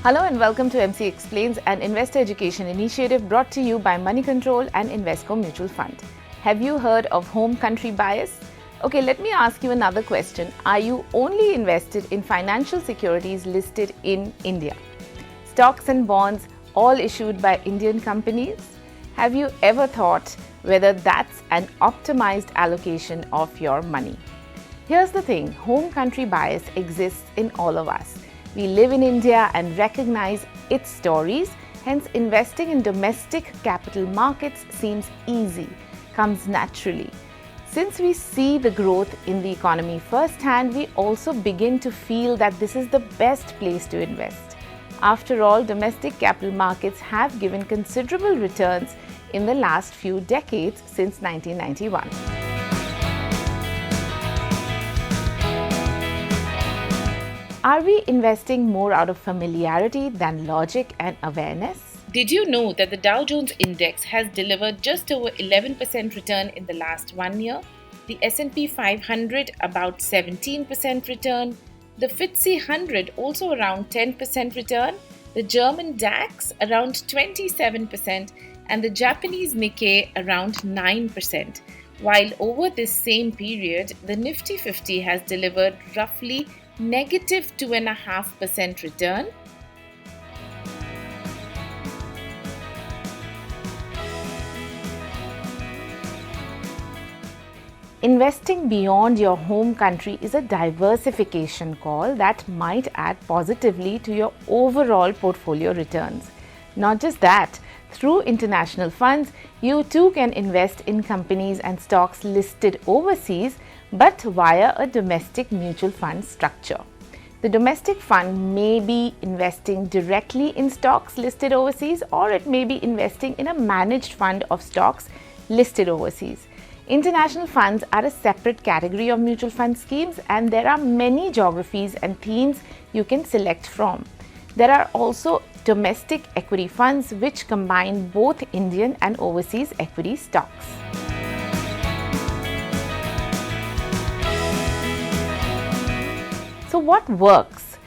Hello and welcome to MC Explains, an investor education initiative brought to you by Moneycontrol and Invesco Mutual Fund. Have you heard of home country bias? Okay, let me ask you another question. Are you only invested in financial securities listed in India? Stocks and bonds all issued by Indian companies? Have you ever thought whether that's an optimized allocation of your money? Here's the thing, home country bias exists in all of us. We live in India and recognize its stories, hence investing in domestic capital markets seems easy, comes naturally. Since we see the growth in the economy firsthand, we also begin to feel that this is the best place to invest. After all, domestic capital markets have given considerable returns in the last few decades since 1991. Are we investing more out of familiarity than logic and awareness? Did you know that the Dow Jones Index has delivered just over 11% return in the last 1 year? The S&P 500 about 17% return, the FTSE 100 also around 10% return, the German DAX around 27% and the Japanese Nikkei around 9%. While over this same period, the Nifty 50 has delivered roughly negative 2.5% return. Investing beyond your home country is a diversification call that might add positively to your overall portfolio returns. Not just that, through international funds, you too can invest in companies and stocks listed overseas but via a domestic mutual fund structure. The domestic fund may be investing directly in stocks listed overseas, or it may be investing in a managed fund of stocks listed overseas. International funds are a separate category of mutual fund schemes, and there are many geographies and themes you can select from. There are also domestic equity funds which combine both Indian and overseas equity stocks. So what works?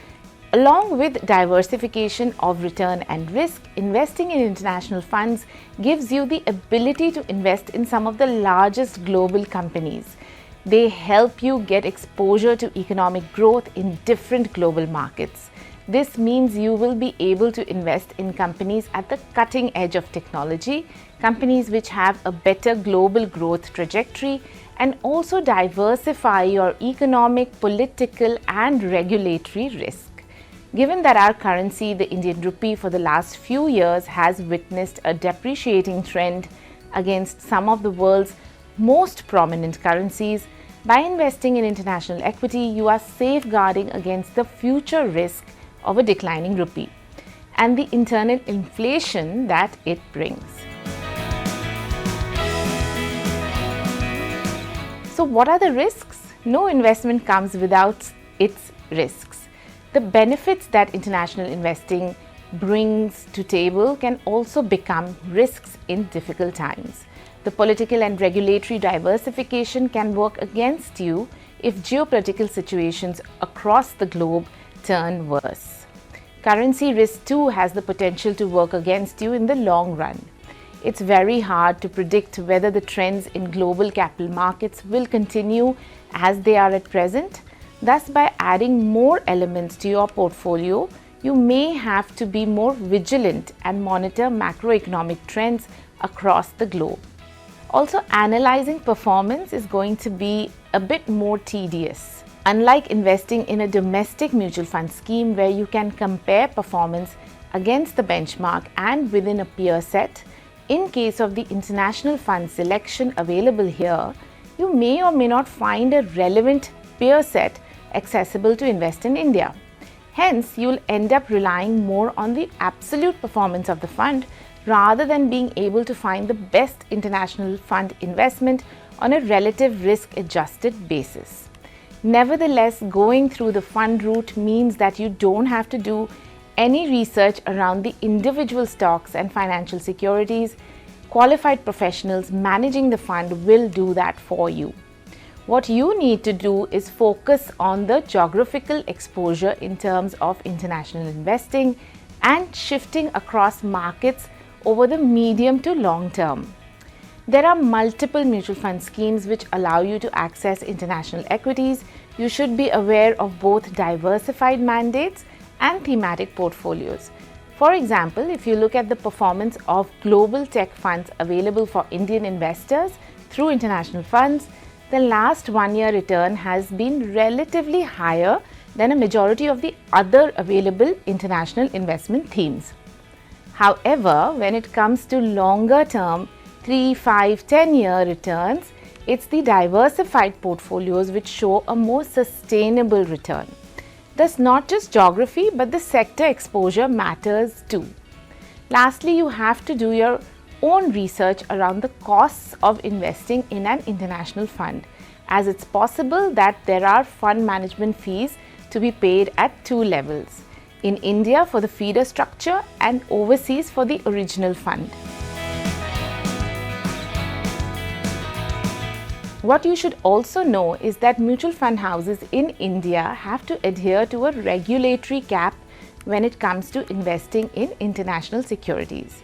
Along with diversification of return and risk, investing in international funds gives you the ability to invest in some of the largest global companies. They help you get exposure to economic growth in different global markets. This means you will be able to invest in companies at the cutting edge of technology, companies which have a better global growth trajectory, and also diversify your economic, political, and regulatory risk. Given that our currency, the Indian rupee, for the last few years has witnessed a depreciating trend against some of the world's most prominent currencies, by investing in international equity, you are safeguarding against the future risk of a declining rupee and the internal inflation that it brings. So what are the risks? No investment comes without its risks. The benefits that international investing brings to table can also become risks in difficult times. The political and regulatory diversification can work against you if geopolitical situations across the globe turn worse. Currency risk too has the potential to work against you in the long run. It's very hard to predict whether the trends in global capital markets will continue as they are at present. Thus, by adding more elements to your portfolio, you may have to be more vigilant and monitor macroeconomic trends across the globe. Also, analyzing performance is going to be a bit more tedious. Unlike investing in a domestic mutual fund scheme where you can compare performance against the benchmark and within a peer set, in case of the international fund selection available here, you may or may not find a relevant peer set accessible to invest in India. Hence, you'll end up relying more on the absolute performance of the fund rather than being able to find the best international fund investment on a relative risk-adjusted basis. Nevertheless, going through the fund route means that you don't have to do any research around the individual stocks and financial securities. Qualified professionals managing the fund will do that for you. What you need to do is focus on the geographical exposure in terms of international investing, and shifting across markets over the medium to long term. There are multiple mutual fund schemes which allow you to access international equities. You should be aware of both diversified mandates and thematic portfolios. For example, if you look at the performance of global tech funds available for Indian investors through international funds, the last 1 year return has been relatively higher than a majority of the other available international investment themes. However, when it comes to longer term 3, 5, 10-year returns, it's the diversified portfolios which show a more sustainable return. Thus, not just geography but the sector exposure matters too. Lastly, you have to do your own research around the costs of investing in an international fund, as it's possible that there are fund management fees to be paid at two levels: in India for the feeder structure and overseas for the original fund. What you should also know is that mutual fund houses in India have to adhere to a regulatory cap when it comes to investing in international securities.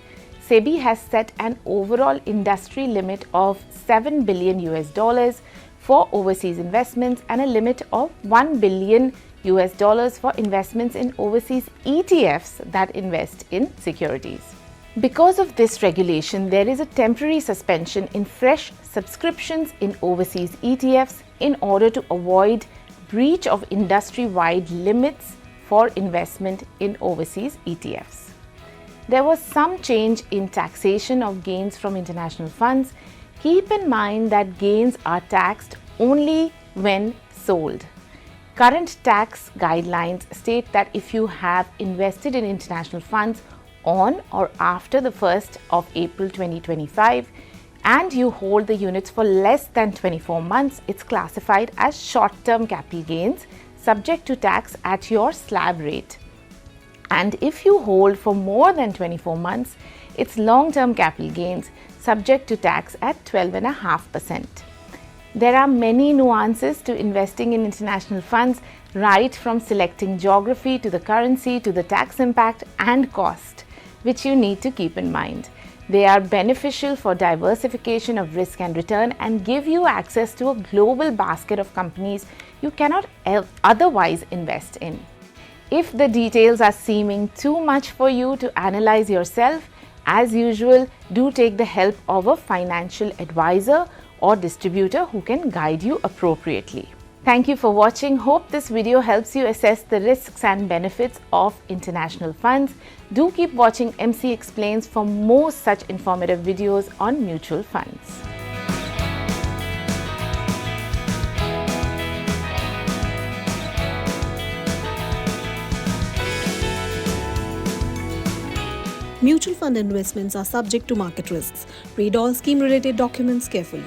SEBI has set an overall industry limit of $7 billion for overseas investments and a limit of $1 billion for investments in overseas ETFs that invest in securities. Because of this regulation, there is a temporary suspension in fresh subscriptions in overseas ETFs in order to avoid breach of industry-wide limits for investment in overseas ETFs. There was some change in taxation of gains from international funds. Keep in mind that gains are taxed only when sold. Current tax guidelines state that if you have invested in international funds on or after the 1st of April 2025 and you hold the units for less than 24 months, it's classified as short-term capital gains subject to tax at your slab rate. And if you hold for more than 24 months, it's long-term capital gains subject to tax at 12.5%. There are many nuances to investing in international funds, right from selecting geography to the currency to the tax impact and cost, which you need to keep in mind. They are beneficial for diversification of risk and return and give you access to a global basket of companies you cannot otherwise invest in. If the details are seeming too much for you to analyze yourself, as usual, do take the help of a financial advisor or distributor who can guide you appropriately. Thank you for watching. Hope this video helps you assess the risks and benefits of international funds. Do keep watching MC Explains for more such informative videos on mutual funds. Mutual fund investments are subject to market risks. Read all scheme-related documents carefully.